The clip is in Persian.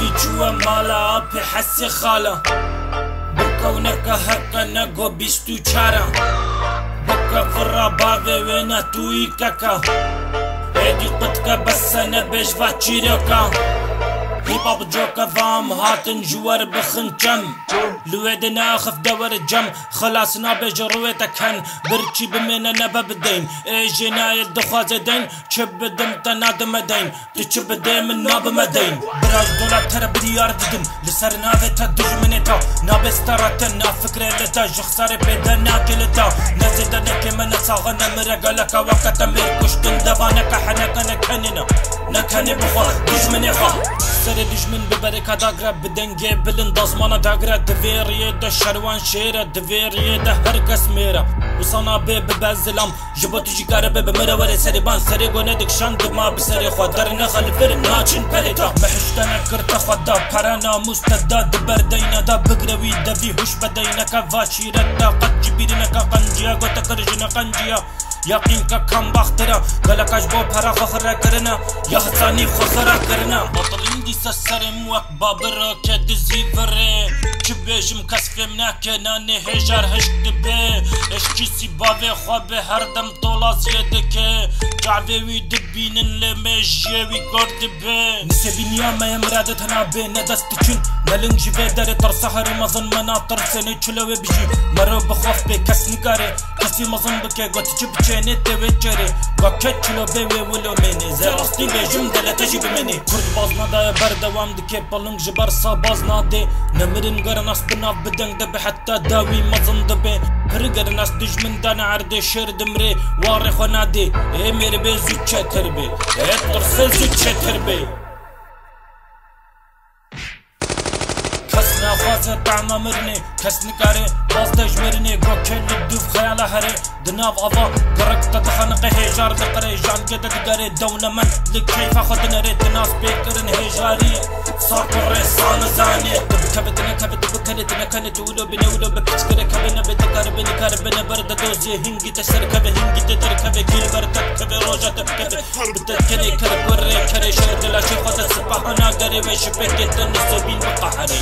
في جوا مالا بحسي خاله بكونك هكا نقو بيستو چارا بكا فرا باوي وينا توي كاكا هدي قدك بس انا بجفا تشيروكا هيب هوب جوكا فام هاتن جوار بخنجم لويدنا اخف دور الجم خلاصنا بجرويتك هن برشي بمينا نبا بدين ايجينا يدخواز دين چب دم تنادم دين تشب ديم ناب مدين براج دولا ترى بديار ددم لسر نافتا دجمنتا نابسترات نافكر لتا جخسار بيدا ناكلتا نزيد نكي من صاغنا مرقلك وقت مركشتن دفانك حنك نكننا نكني بخوا دجمني خوا سر دجمن ببركة داغرا بدنجي بلن دازمانا داغرا دفيريه ده شروان شيرة دفيريه ده هركس ميرا وصانا بي ببازلام جبوتي جيكار بي بمرور سريبان سري قوني دكشان دما بسري خوا درنا خلفر ناچن بلتا محشتنا كرتا خدا پرانا مستدا دبردينا دا بگروي دبي هوش بدينا كفاشيرة دا قد جبيرنا كقنجيا قوتا کرجنا قنجيا يقين كم باخترا غلقاش بو پرا خخرا کرنا يحصاني خخرا کرنا بطلين دي سسرم وق بابر كد زيفري چبيجم كسفم ناكناني هجار هشت بي اشكيسي بابي خواب هردم طولاز يدكي جعبي دبين لمجيوي قرد بي نسبين يا ما يمراد تنابي ندست چن نلنگ جبه داري ترسحر مزن مناطر سني چلوه بجي مرو بخوف بي كس نگاره كسي مزن بكي قوتي چب چيني تيوه چري وكت چلو بيوه ولو مني زرستي بيجم دلتا جب مني كرد بازنا دايا بردوام دكي بلنگ جبر سابازنا دي نمرن غرناس بناف بدنگ دبي حتى داوي مزن دبي هرگر ناس دجمن دانا عردي شير دمري واري خنادي اي ميري بي زوچه تربي اي ترسل زوچه تربي كسنا خاصة طعم مرني كسني كاري باز تجمرني قو كل الدوف خيالة هري دناف افا قرق تتخنق هيجار دقري جان قد تقري دولة من لك كيف اخذنا ريت ناس بيكرن هيجاري صار الرسالة زاني كبتنا كبت بكرتنا كانت ولو بنولو بكتكري كبنا بتقربني كربنا برد دوزي هنجي تسركب هنجي تتركب كيل بردك كبي روجة تبكب بتتكني كرب وري كري شرد لا شي خاصة سبحانا قري ويش بكت النسبين بقحري